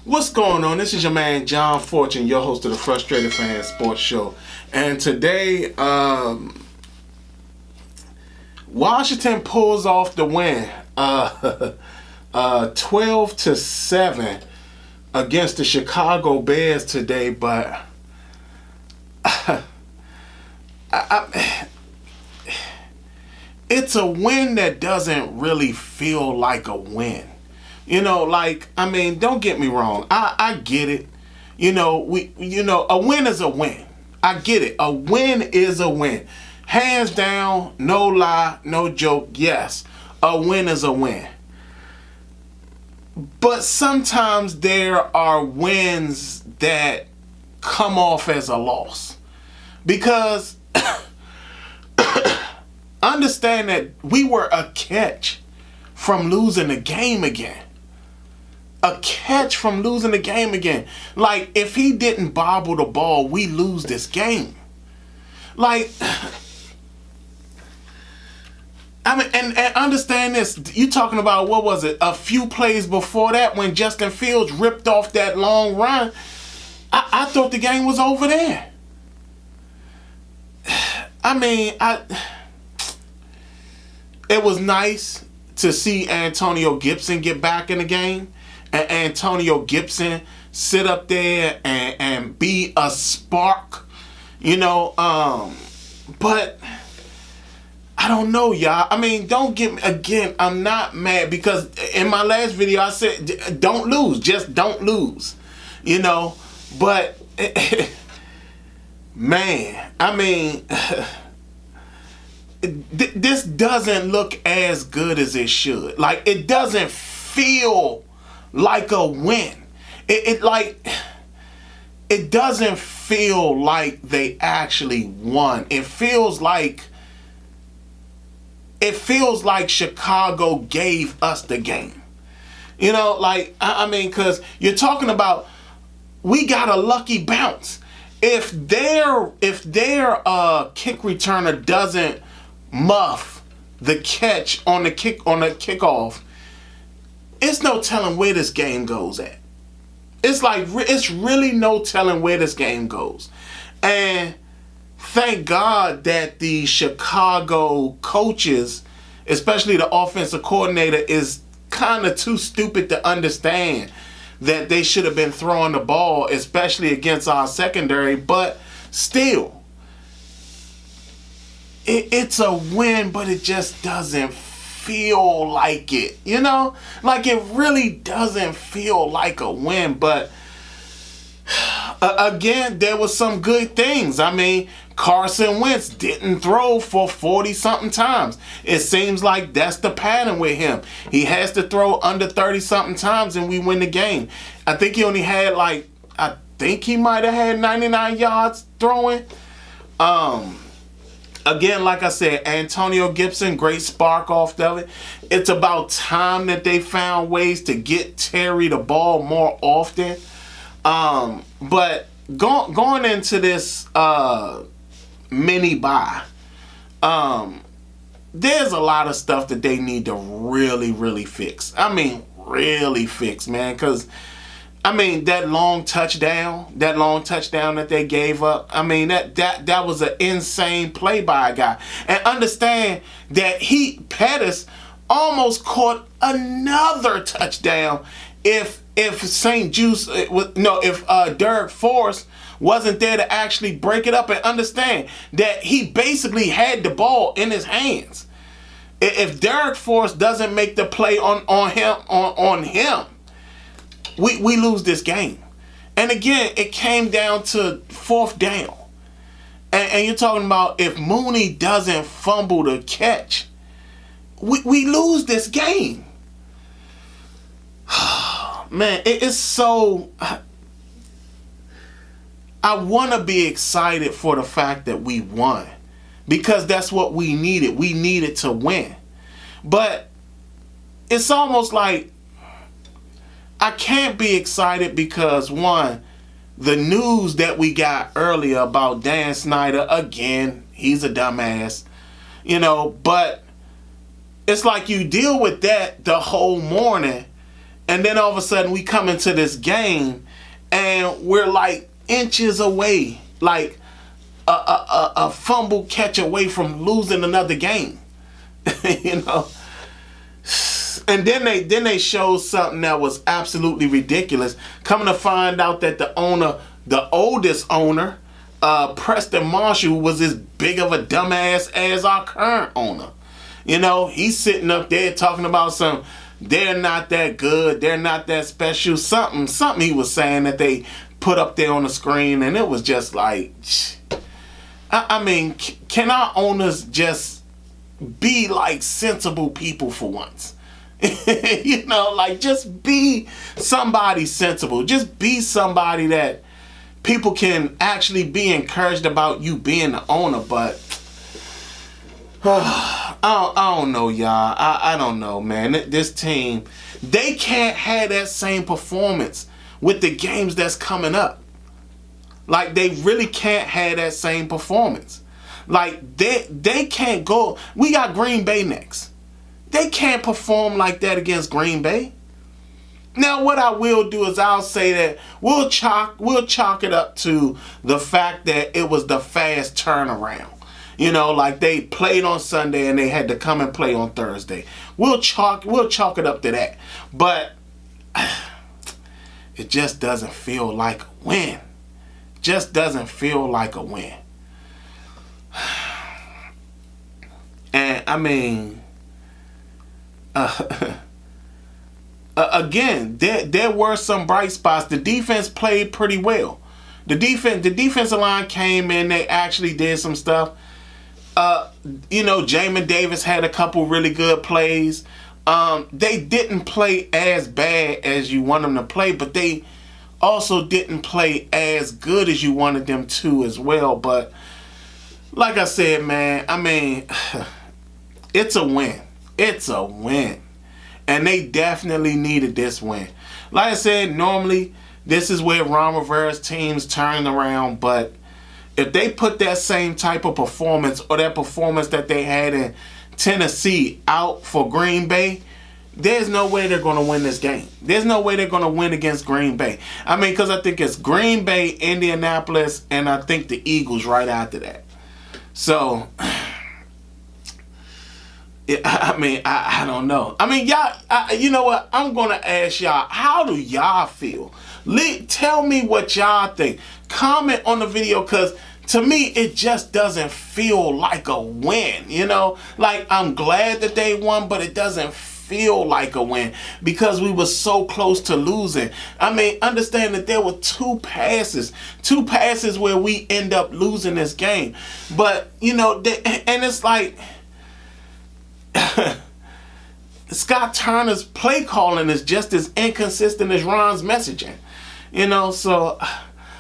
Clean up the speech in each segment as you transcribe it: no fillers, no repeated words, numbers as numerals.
What's going on? This is your man John Fortune, your host of the Frustrated Fan Sports Show. And today, Washington pulls off the win, 12-7 against the Chicago Bears today. But it's a win that doesn't really feel like a win. You know, like, I mean, don't get me wrong. I get it. A win is a win. I get it. A win is a win. Hands down, no lie, no joke. Yes, a win is a win. But sometimes there are wins that come off as a loss. Because understand that we were a catch from losing the game again. A catch from losing the game again. Like, if he didn't bobble the ball, we lose this game. Like, I mean, and understand this. You talking about, what was it, a few plays before that when Justin Fields ripped off that long run. I thought the game was over there. I mean, it was nice to see Antonio Gibson get back in the game. And Antonio Gibson sit up there and be a spark, but I don't know, y'all. I mean, don't get me, again, I'm not mad because in my last video I said, don't lose, just don't lose, but man, I mean, this doesn't look as good as it should. Like, it doesn't feel like a win. It doesn't feel like they actually won. It feels like Chicago gave us the game. I mean, because you're talking about, we got a lucky bounce. If their kick returner doesn't muff the catch on the kickoff, it's no telling where this game goes at. It's really no telling where this game goes. And thank God that the Chicago coaches, especially the offensive coordinator, is kind of too stupid to understand that they should have been throwing the ball, especially against our secondary. But still, it's a win, but it just doesn't feel like it, like it really doesn't feel like a win. But again, there was some good things. I mean, Carson Wentz didn't throw for 40-something times. It seems like that's the pattern with him. He has to throw under 30-something times and we win the game. I think he only had he might have had 99 yards throwing. Again, like I said, Antonio Gibson, great spark off of it. It's about time that they found ways to get Terry the ball more often. But going into this mini bye, there's a lot of stuff that they need to really, really fix. I mean, really fix, man, because I mean, that long touchdown that they gave up, I mean, that was an insane play by a guy. And understand that Pettis almost caught another touchdown if Derek Forrest wasn't there to actually break it up. And understand that he basically had the ball in his hands. If Derek Forrest doesn't make the play on him, we lose this game. And again, it came down to fourth down. And you're talking about if Mooney doesn't fumble the catch, we lose this game. Man, it is so... I want to be excited for the fact that we won. because that's what we needed. We needed to win. But it's almost like I can't be excited because, one, the news that we got earlier about Dan Snyder, again, he's a dumbass, but it's like you deal with that the whole morning, and then all of a sudden we come into this game and we're like inches away, like a fumble catch away from losing another game. And then they showed something that was absolutely ridiculous. Coming to find out that the oldest owner, Preston Marshall, was as big of a dumbass as our current owner. He's sitting up there talking about they're not that good, they're not that special, something he was saying that they put up there on the screen, and it was just like, I mean, can our owners just be like sensible people for once? Like, just be somebody sensible. Just be somebody that people can actually be encouraged about you being the owner. But I don't know, y'all. I don't know, man. This team, they can't have that same performance with the games that's coming up. Like, they really can't have that same performance. Like, they can't go. We got Green Bay next. They can't perform like that against Green Bay. Now, what I will do is I'll say that we'll chalk it up to the fact that it was the fast turnaround. Like they played on Sunday and they had to come and play on Thursday. We'll chalk it up to that. But it just doesn't feel like a win. Just doesn't feel like a win. And I mean, again, there were some bright spots. The defense played pretty well. The defensive line came in. They actually did some stuff. Jamin Davis had a couple really good plays. They didn't play as bad as you want them to play, but they also didn't play as good as you wanted them to as well. But like I said, man, I mean, it's a win. It's a win. And they definitely needed this win. Like I said, normally this is where Ron Rivera's teams turn around, but if they put that same type of performance or that performance that they had in Tennessee out for Green Bay, there's no way they're going to win this game. There's no way they're going to win against Green Bay. I mean, because I think it's Green Bay, Indianapolis, and I think the Eagles right after that. So, I don't know. I mean, y'all, you know what? I'm going to ask y'all, how do y'all feel? Tell me what y'all think. Comment on the video, because to me, it just doesn't feel like a win, Like, I'm glad that they won, but it doesn't feel like a win because we were so close to losing. I mean, understand that there were two passes where we end up losing this game. But, and it's like, Scott Turner's play calling is just as inconsistent as Ron's messaging. So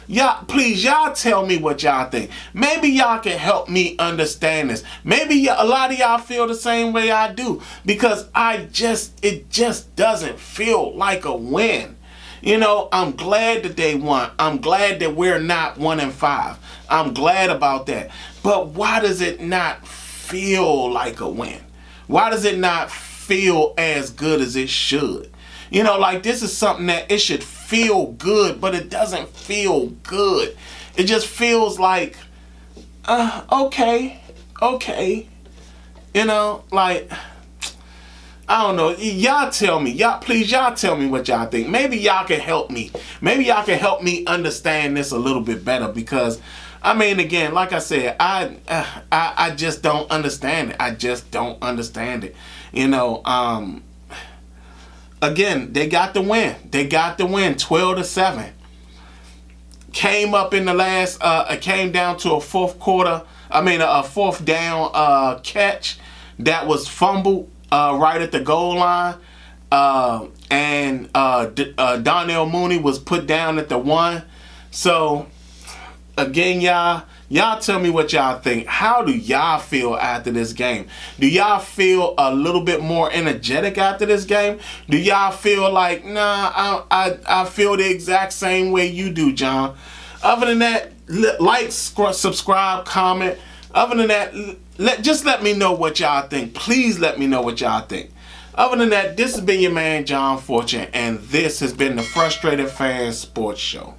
y'all tell me what y'all think. Maybe y'all can help me understand this. Maybe a lot of y'all feel the same way I do, because it just doesn't feel like a win. I'm glad that they won. I'm glad that we're not 1-5. I'm glad about that. But why does it not feel like a win? Why does it not feel as good as it should? Like, this is something that it should feel good, but it doesn't feel good. It just feels like, okay. Like, I don't know. Y'all tell me. Y'all tell me what y'all think. Maybe y'all can help me. Maybe y'all can help me understand this a little bit better, because I mean, again, like I said, I just don't understand it. I just don't understand it. Again, they got the win. 12-7. Came up in the last, came down to a fourth down catch that was fumbled right at the goal line. And Donnell Mooney was put down at the 1. So, again, y'all, Y'all tell me what y'all think. How do y'all feel after this game? Do y'all feel a little bit more energetic after this game? Do y'all feel like, nah, I feel the exact same way you do, John? Other than that, like, subscribe, comment. Other than that, just let me know what y'all think. Please let me know what y'all think. Other than that, this has been your man, John Fortune, and this has been the Frustrated Fan Sports Show.